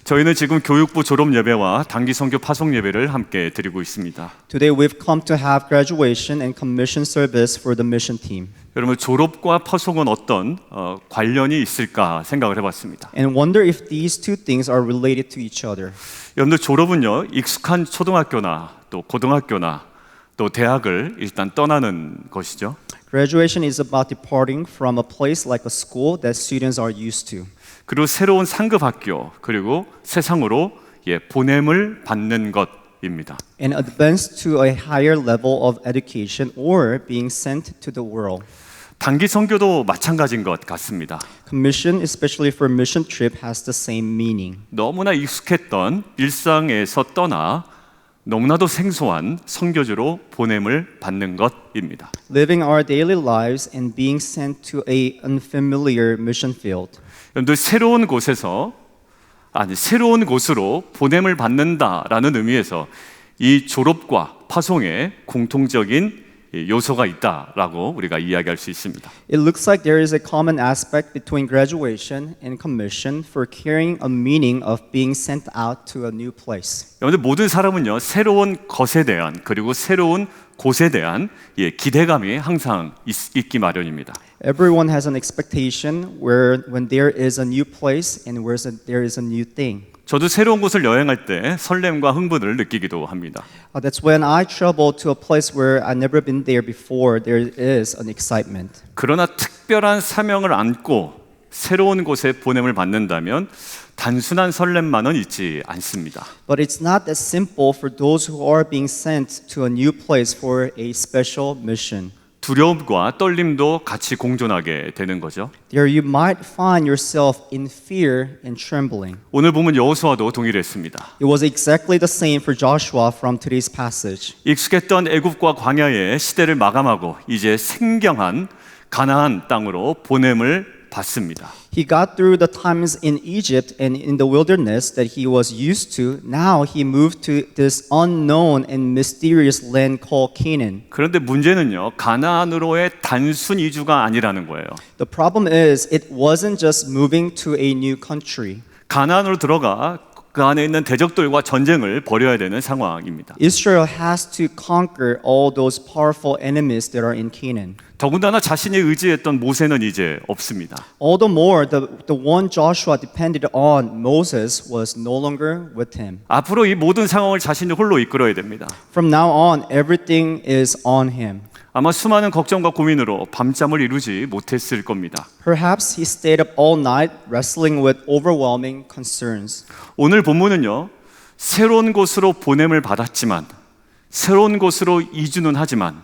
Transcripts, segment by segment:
저희는 지금 교육부 졸업 예배와 단기 선교 파송 예배를 함께 드리고 있습니다. Today we've come to have graduation and commission service for the mission team. 여러분 졸업과 파송은 어떤 관련이 있을까 생각을 해봤습니다. And wonder if these two things are related to each other. 여러분들 졸업은요 익숙한 초등학교나 또 고등학교나 또 대학을 일단 떠나는 것이죠. Graduation is about departing from a place like a school that students are used to. 그리고 새로운 상급 학교 그리고 세상으로 보냄을 받는 것입니다. And advance to a higher level of education or being sent to the world. 단기 선교도 마찬가지인 것 같습니다. Commission, especially for mission trip, has the same meaning. 너무나 익숙했던 일상에서 떠나 너무나도 생소한 선교지로 보냄을 받는 것입니다. Living our daily lives and being sent to a unfamiliar mission field. 여러분들 새로운 곳으로 보냄을 받는다라는 의미에서 이 졸업과 파송에 공통적인 요소가 있다라고 우리가 이야기할 수 있습니다. It looks like there is a common aspect between graduation and commission for carrying a meaning of being sent out to a new place. 여러분들 모든 사람은요 새로운 것에 대한 그리고 새로운 곳에 대한 기대감이 항상 있기 마련입니다. Everyone has an expectation when there is a new place and where there is a new thing. 저도 새로운 곳을 여행할 때 설렘과 흥분을 느끼기도 합니다. That's when I travel to a place where I've never been there before. There is an excitement. 그러나 특별한 사명을 안고 새로운 곳에 보냄을 받는다면 단순한 설렘만은 있지 않습니다. But it's not that simple for those who are being sent to a new place for a special mission. 두려움과 떨림도 같이 공존하게 되는 거죠. There you might find yourself in fear and trembling. 오늘 보면 여호수아도 동일했습니다. It was exactly the same for Joshua from today's passage. 익숙했던 애굽과 광야의 시대를 마감하고 이제 생경한 가나안 땅으로 보냄을 받습니다. He got through the times in Egypt and in the wilderness that he was used to. Now he moved to this unknown and mysterious land called Canaan. 그런데 문제는요, 가나안으로의 단순 이주가 아니라는 거예요. The problem is it wasn't just moving to a new country. 가나안으로 들어가 그 안에 있는 대적들과 전쟁을 벌여야 되는 상황입니다. Israel has to conquer all those powerful enemies that are in Canaan. 더군다나 자신이 의지했던 모세는 이제 없습니다. All the more, the one Joshua depended on, Moses, was no longer with him. 앞으로 이 모든 상황을 자신이 홀로 이끌어야 됩니다. From now on, everything is on him. 아마 수많은 걱정과 고민으로 밤잠을 이루지 못했을 겁니다. Perhaps he stayed up all night wrestling with overwhelming concerns. 오늘 본문은요, 새로운 곳으로 보냄을 받았지만, 새로운 곳으로 이주는 하지만,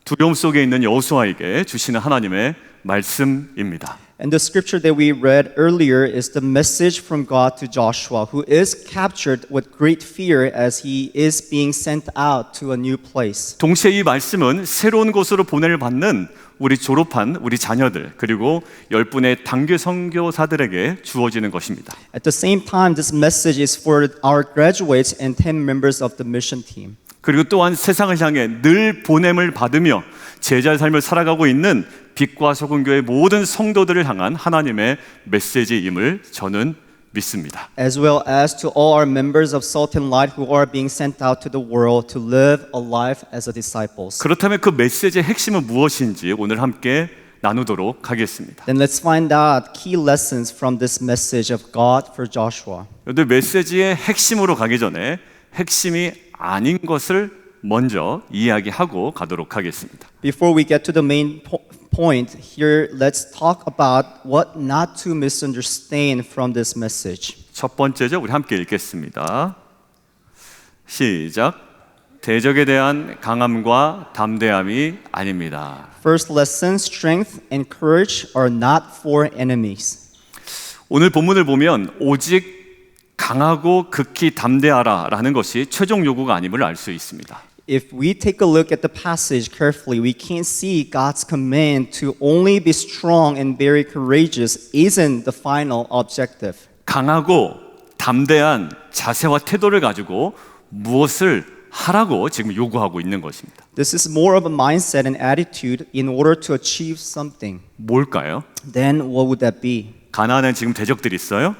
두려움 속에 있는 여호수아에게 주시는 하나님의 말씀입니다. And the scripture that we read earlier is the message from God to Joshua, who is captured with great fear as he is being sent out to a new place. 동시에 이 말씀은 새로운 곳으로 보냄을 받는 우리 졸업한 우리 자녀들 그리고 10분의 단기 선교사들에게 주어지는 것입니다. At the same time, this message is for our graduates and 10 members of the mission team. 그리고 또한 세상을 향해 늘 보냄을 받으며 제자의 삶을 살아가고 있는 빛과 소금교의 모든 성도들을 향한 하나님의 메시지임을 저는 믿습니다. As well as to all our members of Salt and Light who are being sent out to the world to live a life as a disciples. 그렇다면 그 메시지의 핵심은 무엇인지 오늘 함께 나누도록 하겠습니다. Then let's find out key lessons from this message of God for Joshua. 여러분들 메시지의 핵심으로 가기 전에 핵심이 아닌 것을 먼저 이야기하고 가도록 하겠습니다. Before we get to the main point here, let's talk about what not to misunderstand from this message. 첫 번째죠. 우리 함께 읽겠습니다. 시작. 대적에 대한 강함과 담대함이 아닙니다. First lesson, strength and courage are not for enemies. 오늘 본문을 보면 오직 강하고 극히 담대하라라는 것이 최종 요구가 아님을 알 수 있습니다. If we take a look at the passage carefully, we can see God's command to only be strong and very courageous isn't the final objective. 강하고 담대한 자세와 태도를 가지고 무엇을 하라고 지금 요구하고 있는 것입니다. This is more of a mindset and attitude in order to achieve something. 뭘까요? Then what would that be? 가나안에 지금 대적들이 있어요?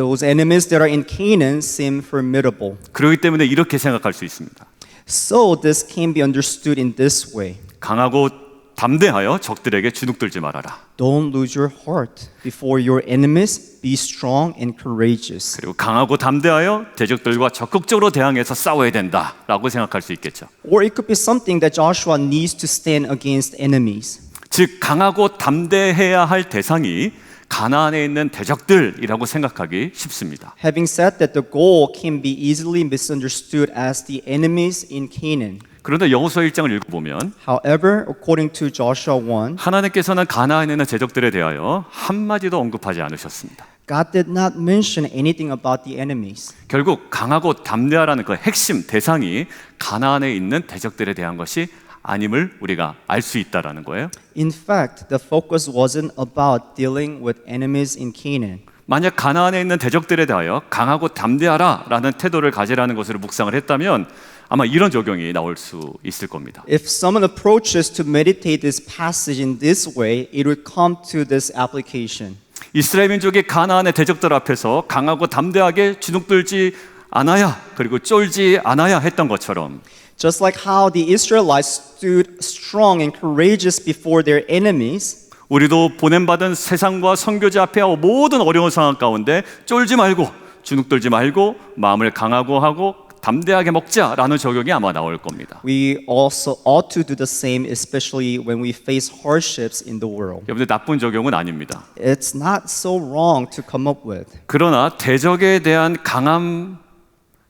Those enemies that are in Canaan seem formidable. 그렇기 때문에 이렇게 생각할 수 있습니다. So this can be understood in this way. 강하고 담대하여 적들에게 주눅들지 말아라. Don't lose your heart before your enemies. Be strong and courageous. 그리고 강하고 담대하여 대적들과 적극적으로 대항해서 싸워야 된다라고 생각할 수 있겠죠. Or it could be something that Joshua needs to stand against enemies. 즉 강하고 담대해야 할 대상이 가나안에 있는 대적들이라고 생각하기 쉽습니다. Having said that, the goal can be easily misunderstood as the enemies in Canaan. 그런데 여호수아 1장을 읽어보면 However, according to Joshua 1, 하나님께서는 가나안에 있는 대적들에 대하여 한마디도 언급하지 않으셨습니다. God did not mention anything about the enemies. 결국 강하고 담대하라는 그 핵심 대상이 가나안에 있는 대적들에 대한 것이 아님을 우리가 알 수 있다라는 거예요. In fact, the focus wasn't about dealing with enemies in Canaan. 만약 가나안에 있는 대적들에 대하여 강하고 담대하라라는 태도를 가지라는 것으로 묵상을 했다면 아마 이런 적용이 나올 수 있을 겁니다. If someone approaches to meditate this passage in this way, it would come to this application. 이스라엘 민족이 가나안의 대적들 앞에서 강하고 담대하게 주눅들지 않아야 그리고 쫄지 않아야 했던 것처럼 Just like how the Israelites stood strong and courageous before their enemies, 우리도 보냄받은 세상과 선교지 앞에 모든 어려운 상황 가운데 쫄지 말고 주눅들지 말고 마음을 강하고 하고 담대하게 먹자라는 적용이 아마 나올 겁니다. we also ought to do the same, especially when we face hardships in the world. 여러분들 나쁜 적용은 아닙니다. It's not so wrong to come up with. 그러나 대적에 대한 강함,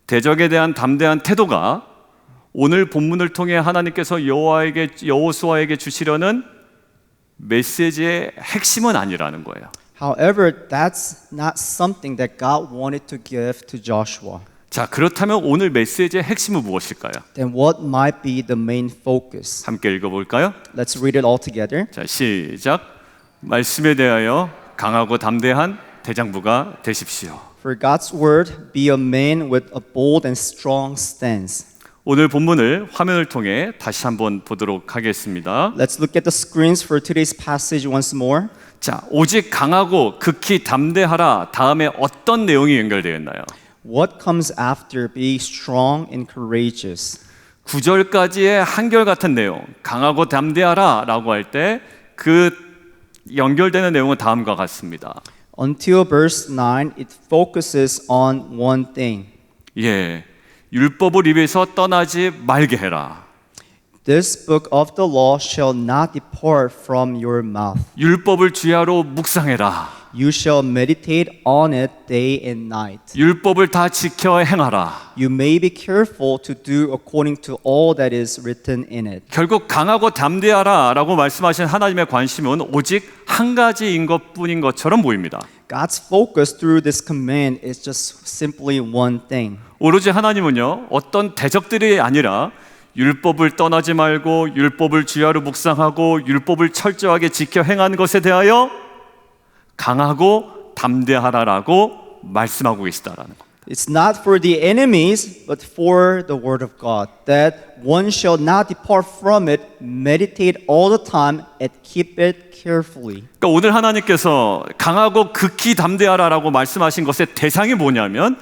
대적에 대한 담대한 태도가 오늘 본문을 통해 하나님께서 여호수아에게 주시려는 메시지의 핵심은 아니라는 거예요. However, that's not something that God wanted to give to Joshua. 자, 그렇다면 오늘 메시지의 핵심은 무엇일까요? Then what might be the main focus? 함께 읽어볼까요? Let's read it all together. 자, 시작. 말씀에 대하여 강하고 담대한 대장부가 되십시오. For God's word, be a man with a bold and strong stance. 오늘 본문을 화면을 통해 다시 한번 보도록 하겠습니다. Let's look at the screens for today's passage once more. 자, 오직 강하고 극히 담대하라 다음에 어떤 내용이 연결되어 있나요? What comes after be strong and courageous? 9절까지의 한결같은 내용, 강하고 담대하라 라고 할 때 그 연결되는 내용은 다음과 같습니다. Until verse 9, it focuses on one thing. 예, 율법을 입에서 떠나지 말게 해라. This book of the law shall not depart from your mouth. 율법을 주야로 묵상해라. You shall meditate on it day and night. 율법을 다 지켜 행하라. You may be careful to do according to all that is written in it. 결국 강하고 담대하라 라고 말씀하신 하나님의 관심은 오직 한 가지인 것뿐인 것처럼 보입니다. God's focus through this command is just simply one thing. 오로지 하나님은요, 어떤 대적들이 아니라 율법을 떠나지 말고 율법을 주야로 묵상하고 율법을 철저하게 지켜 행하는 것에 대하여 강하고 담대하라라고 말씀하고 계시다라는 겁니다. It's not for the enemies, but for the word of God, that one shall not depart from it, meditate all the time, and keep it carefully. 그러니까 오늘 하나님께서 강하고 극히 담대하라라고 말씀하신 것의 대상이 뭐냐면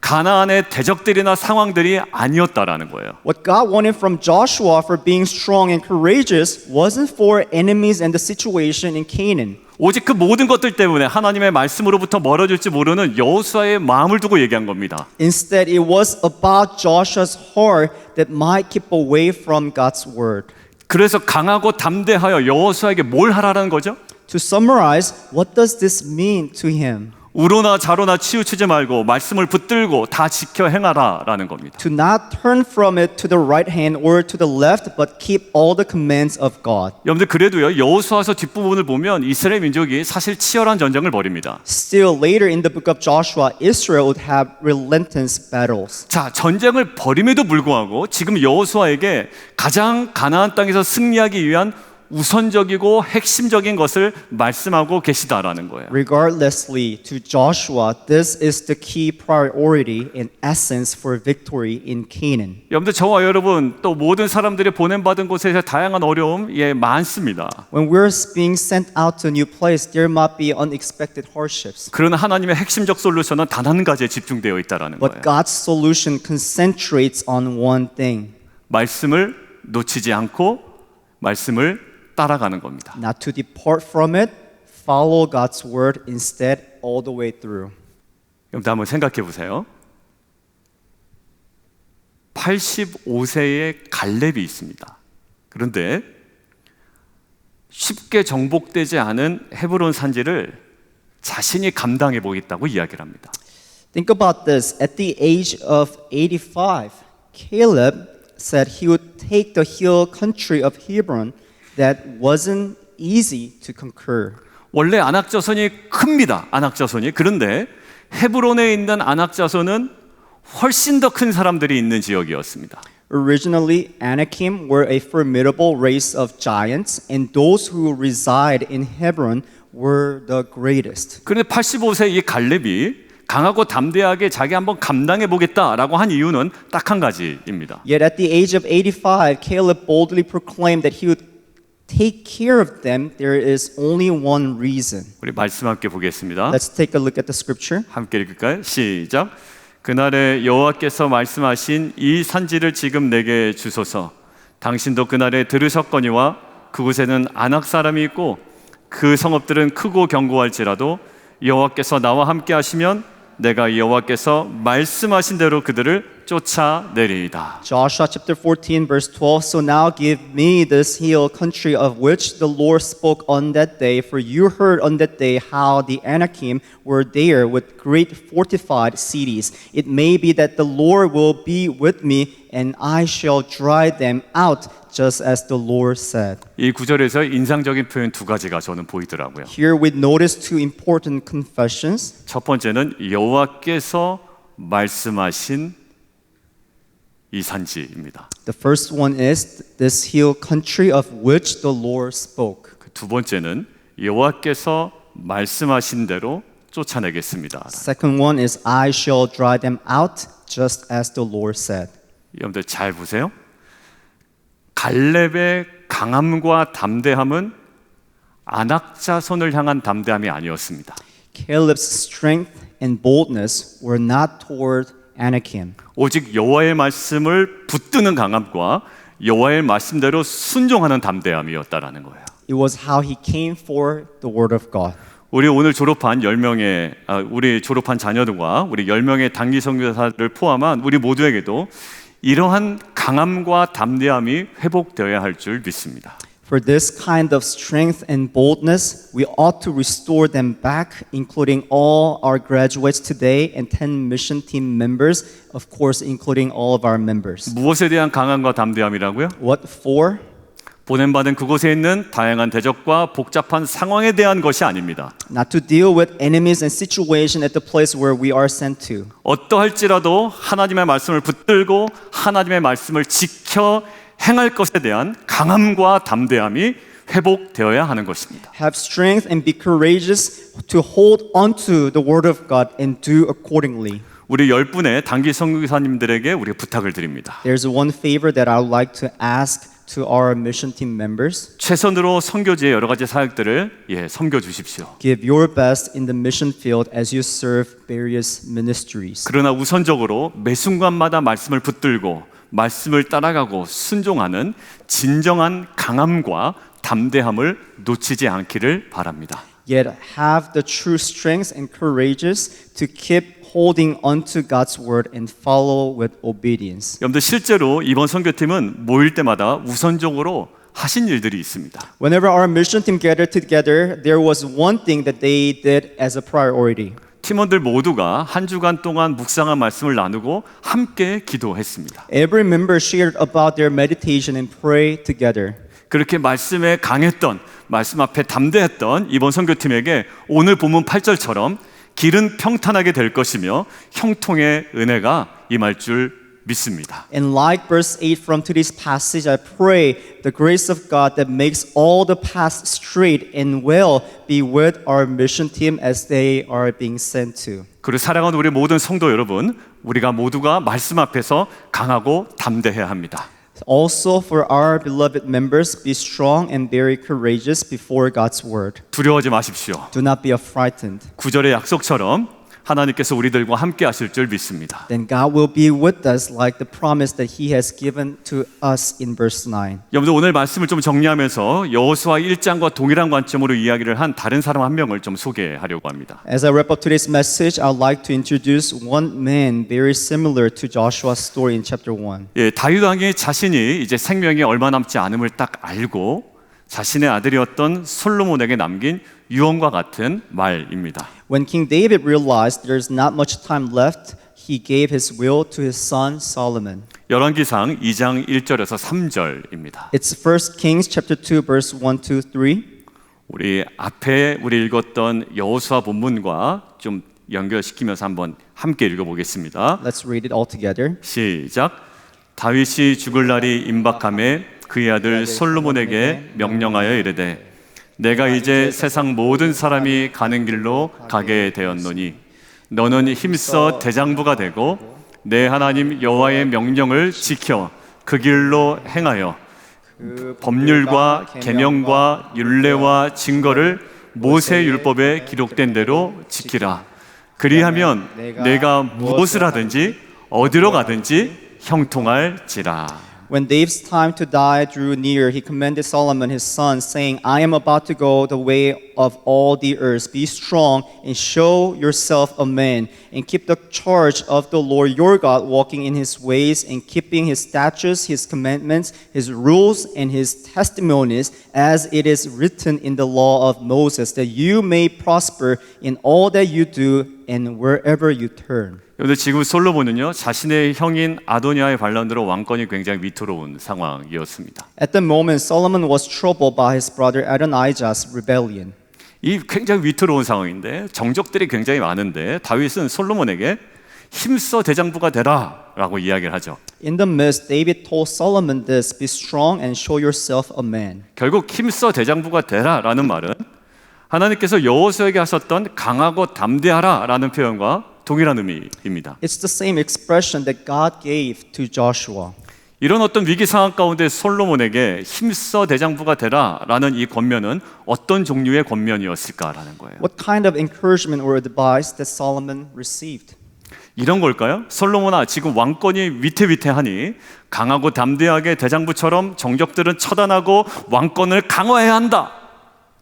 가나안의 대적들이나 상황들이 아니었다라는 거예요. What God wanted from Joshua for being strong and courageous wasn't for enemies and the situation in Canaan. 오직 그 모든 것들 때문에 하나님의 말씀으로부터 멀어질지 모르는 여호수아의 마음을 두고 얘기한 겁니다. Instead, it was about Joshua's heart that might keep away from God's word. 그래서 강하고 담대하여 여호수아에게 뭘 하라는 거죠? To summarize, what does this mean to him? 우로나 자로나 치우치지 말고 말씀을 붙들고 다 지켜 행하라라는 겁니다. To not turn from it to the right hand or to the left, but keep all the commands of God. 여러분들 그래도요 여호수아서 뒷부분을 보면 이스라엘 민족이 사실 치열한 전쟁을 벌입니다. Still, later in the book of Joshua, Israel would have relentless battles. 자, 전쟁을 벌임에도 불구하고 지금 여호수아에게 가장 가나안 땅에서 승리하기 위한 우선적이고 핵심적인 것을 말씀하고 계시다라는 거예요. Regardlessly, to Joshua, this is the key priority and essence for victory in Canaan. 여러분들, 저와 여러분 또 모든 사람들이 보냄받은 곳에서 다양한 어려움 많습니다. When we're being sent out to a new place, there might be unexpected hardships. 그러나 하나님의 핵심적 솔루션은 단 한 가지에 집중되어 있다라는 But 거예요. God's solution concentrates on one thing, 말씀을 놓치지 않고 말씀을 따라가는 겁니다. not to depart from it, follow God's word instead all the way through. 여러분들 한번 생각해 보세요. 85세의 갈렙이 있습니다. 그런데 쉽게 정복되지 않은 헤브론 산지를 자신이 감당해 보겠다고 이야기를 합니다. Think about this. At the age of 85, Caleb said he would take the hill country of Hebron that wasn't easy to conquer. 원래 안악자손이 큽니다. 안악자손이. 그런데 헤브론에 있는 안악자손은 훨씬 더 큰 사람들이 있는 지역이었습니다. Originally, Anakim were a formidable race of giants, and those who reside in Hebron were the greatest. 그런데 85세 이 갈렙이 강하고 담대하게 자기 한번 감당해 보겠다라고 한 이유는 딱 한 가지입니다. Yet at the age of 85, Caleb boldly proclaimed that he would take care of them. There is only one reason. 우리 말씀 함께 보겠습니다. Let's take a look at the scripture. 함께 읽을까요? 시작. 그날에 여호와께서 말씀하신 이 산지를 지금 내게 주소서. 당신도 그날에 들으셨거니와 그곳에는 아낙 사람이 있고 그 성읍들은 크고 견고할지라도 여호와께서 나와 함께 하시면 내가 여호와께서 말씀하신 대로 그들을 쫓아내리이다. Joshua chapter 14 verse 12. So now give me this hill country of which the Lord spoke on that day, for you heard on that day how the Anakim were there with great fortified cities. It may be that the Lord will be with me, and I shall drive them out, just as the Lord said. 이 구절에서 인상적인 표현 두 가지가 저는 보이더라고요. Here we notice two important confessions. 첫 번째는 여호와께서 말씀하신 이 산지입니다. The first one is this hill country of which the Lord spoke. 두 번째는 여호와께서 말씀하신 대로 쫓아내겠습니다. Second one is I shall drive them out, just as the Lord said. 여러분들 잘 보세요. 갈렙의 강함과 담대함은 안악자손을 향한 담대함이 아니었습니다. Caleb's strength and boldness were not toward Anakim. 오직 여호와의 말씀을 붙드는 강함과 여호와의 말씀대로 순종하는 담대함이었다라는 거예요. It was how he came for the word of God. 우리 오늘 졸업한 10명의 우리 졸업한 자녀들과 우리 10명의 단기 선교사를 포함한 우리 모두에게도 이러한 강함과 담대함이 회복되어야 할 줄 믿습니다. For this kind of strength and boldness, we ought to restore them back, including all our graduates today and 10 mission team members, of course, including all of our members. 무엇에 대한 강함과 담대함이라고요? What for? 보냄받은 그곳에 있는 다양한 대적과 복잡한 상황에 대한 것이 아닙니다. Not to deal with enemies and situation at the place where we are sent to. 어떠할지라도 하나님의 말씀을 붙들고 하나님의 말씀을 지켜 행할 것에 대한 강함과 담대함이 회복되어야 하는 것입니다. Have strength and be courageous to hold onto the word of God and do accordingly. 우리 10분의 단기 선교사님들에게 우리 부탁을 드립니다. There's one favor that I would like to ask to our mission team members. 최선으로 선교지의 여러 가지 사역들을 섬겨 주십시오. Give your best in the mission field as you serve various ministries. 그러나 우선적으로 매 순간마다 말씀을 붙들고 말씀을 따라가고 순종하는 진정한 강함과 담대함을 놓치지 않기를 바랍니다. Yet have the true strength and courageous to keep holding onto God's word and follow with obedience. 여러분들 실제로 이번 선교팀은 모일 때마다 우선적으로 하신 일들이 있습니다. Whenever our mission team gathered together, there was one thing that they did as a priority. 팀원들 모두가 한 주간 동안 묵상한 말씀을 나누고 함께 기도했습니다. Every member shared about their meditation and pray together. 그렇게 말씀에 강했던, 말씀 앞에 담대했던 이번 선교팀에게 오늘 본문 8절처럼 길은 평탄하게 될 것이며 형통의 은혜가 임할 줄 믿습니다. And like verse 8 from today's passage, I pray the grace of God that makes all the paths straight and well be with our mission team as they are being sent to. 그리고 사랑하는 우리 모든 성도 여러분, 우리가 모두가 말씀 앞에서 강하고 담대해야 합니다. Also for our beloved members, be strong and very courageous before God's word. 두려워하지 마십시오. Do not be frightened. 구절의 약속처럼 하나님께서 우리들과 함께 하실 줄 믿습니다. Then God will be with us like the promise that He has given to us in verse 9. 여러분들 오늘 말씀을 좀 정리하면서 여호수아 1장과 동일한 관점으로 이야기를 한 다른 사람 한 명을 좀 소개하려고 합니다. As I wrap up today's message, I'd like to introduce one man very similar to Joshua's story in chapter 1. 예, 다윗 왕이 자신이 이제 생명이 얼마 남지 않음을 딱 알고 자신의 아들이었던 솔로몬에게 남긴 유언과 같은 말입니다. When King David realized there's not much time left, he gave his will to his son Solomon. 열왕기상 2장 1절에서 3절입니다. It's 1 Kings chapter 2 verse 1 to 3. 우리 앞에 우리 읽었던 여호수아 본문과 좀 연결시키면서 한번 함께 읽어보겠습니다. Let's read it all together. 시작. 다윗이 죽을 날이 임박함에 그의 아들 솔로몬에게 명령하여 이르되 내가 이제 세상 모든 사람이 가는 길로 가게 되었노니 너는 힘써 대장부가 되고 내 하나님 여호와의 명령을 지켜 그 길로 행하여 법률과 계명과 율례와 증거를 모세 율법에 기록된 대로 지키라. 그리하면 내가 무엇을 하든지 어디로 가든지 형통할지라. When David's time to die drew near, he commanded Solomon his son, saying, I am about to go the way of all the earth. Be strong and show yourself a man, and keep the charge of the Lord your God, walking in his ways and keeping his statutes, his commandments, his rules, and his testimonies, as it is written in the law of Moses, that you may prosper in all that you do and wherever you turn. 여러분들 지금 솔로몬은요 자신의 형인 아도니아의 반란으로 왕권이 굉장히 위태로운 상황이었습니다. At the moment, Solomon was troubled by his brother Adonijah's rebellion. 이 굉장히 위태로운 상황인데 정적들이 굉장히 많은데 다윗은 솔로몬에게 힘써 대장부가 되라라고 이야기를 하죠. In the midst, David told Solomon this, be strong and show yourself a man. 결국 힘써 대장부가 되라라는 말은 하나님께서 여호수아에게 하셨던 강하고 담대하라라는 표현과 동일한 의미입니다. It's the same expression that God gave to Joshua. 이런 어떤 위기 상황 가운데 솔로몬에게 힘써 대장부가 되라라는 이 권면은 어떤 종류의 권면이었을까라는 거예요. What kind of encouragement or advice that Solomon received? 이런 걸까요? 솔로몬아, 지금 왕권이 위태위태하니 강하고 담대하게 대장부처럼 정적들은 처단하고 왕권을 강화해야 한다.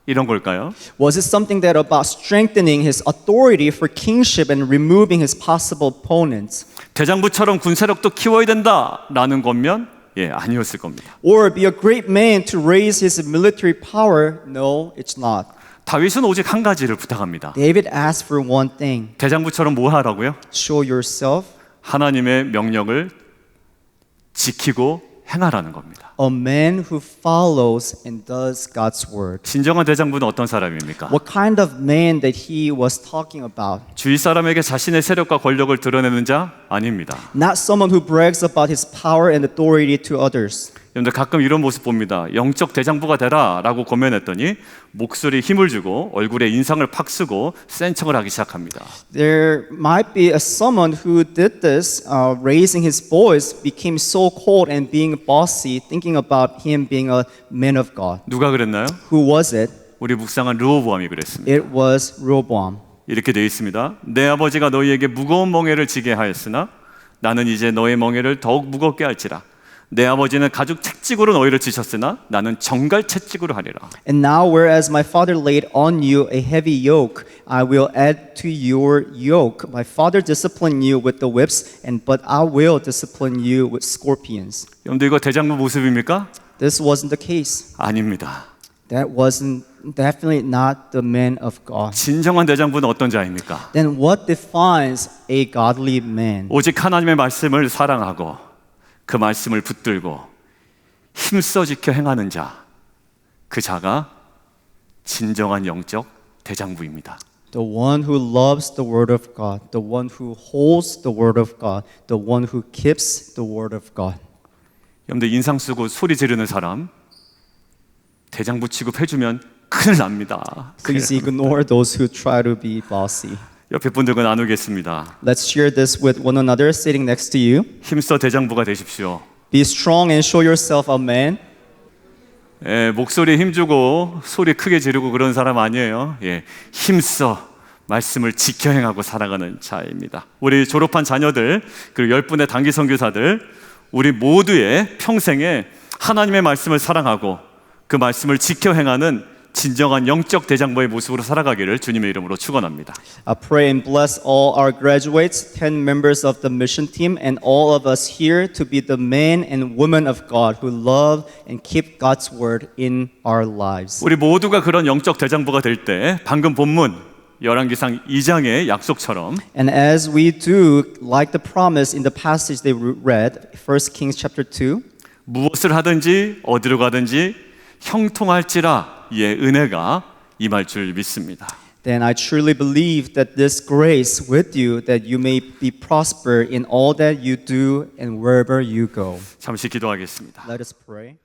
이런 걸까요? Was it something that about strengthening his authority for kingship and removing his possible opponents? 대장부처럼 군사력도 키워야 된다라는 권면? 예, 아니었을 겁니다. Or be a great man to raise his military power? No, it's not. 다윗은 오직 한 가지를 부탁합니다. David asked for one thing. 대장부처럼 뭐 하라고요? Show yourself 하나님의 명령을 지키고 행하라는 겁니다. a man who follows and does God's word. 진정한 대장부는 어떤 사람입니까? What kind of man that he was talking about? 주위 사람에게 자신의 세력과 권력을 드러내는 자? 아닙니다. Not someone who brags about his power and authority to others. 여러분들 가끔 이런 모습 봅니다. 영적 대장부가 되라라고 권면했더니 목소리에 힘을 주고 얼굴에 인상을 팍 쓰고 센 척을 하기 시작합니다. There might be someone who did this, raising his voice, became so cold and being bossy, thinking about him being a man of God. 누가 그랬나요? Who was it? 우리 묵상한 르호보암이 그랬습니다. It was Rehoboam. 이렇게 되어 있습니다. 내 아버지가 너희에게 무거운 멍에를 지게 하였으나 나는 이제 너의 멍에를 더욱 무겁게 할지라. 내 아버지는 가죽 채찍으로 너희를 치셨으나 나는 정갈 채찍으로 하리라. And now, whereas my father laid on you a heavy yoke, I will add to your yoke. My father disciplined you with the whips, but I will discipline you with scorpions. 여러분들 이거 대장부 모습입니까? This wasn't the case. 아닙니다. That wasn't definitely not the man of God. 진정한 대장부는 어떤 자입니까? Then what defines a godly man? 오직 하나님의 말씀을 사랑하고 그 말씀을 붙들고 힘써 지켜 행하는 자, 그 자가 진정한 영적 대장부입니다. The one who loves the word of God, the one who holds the word of God, the one who keeps the word of God. 여러분들 인상 쓰고 소리 지르는 사람 대장부 취급해주면 큰일 납니다. Please ignore those who try to be bossy. 옆에 분들과 나누겠습니다. Let's share this with one another sitting next to you. 힘써 대장부가 되십시오. Be strong and show yourself a man. 목소리에 힘주고 소리 크게 지르고 그런 사람 아니에요. 힘써 말씀을 지켜 행하고 살아가는 자입니다. 우리 졸업한 자녀들 그리고 10분의 단기 선교사들 우리 모두의 평생에 하나님의 말씀을 사랑하고 그 말씀을 지켜 행하는 진정한 영적 대장부의 모습으로 살아가기를 주님의 이름으로 축원합니다. I pray and bless all our graduates, 10 members of the mission team, and all of us here to be the men and women of God who love and keep God's word in our lives. 우리 모두가 그런 영적 대장부가 될 때 방금 본문 열왕기상 2장의 약속처럼 And as we do, like the promise in the passage they read, 1 Kings chapter 2, 무엇을 하든지 어디로 가든지 형통할지라 의 은혜가 임할 줄 믿습니다. then I truly believe that this grace with you, that you may be prosper in all that you do and wherever you go. 잠시 기도하겠습니다. Let us pray.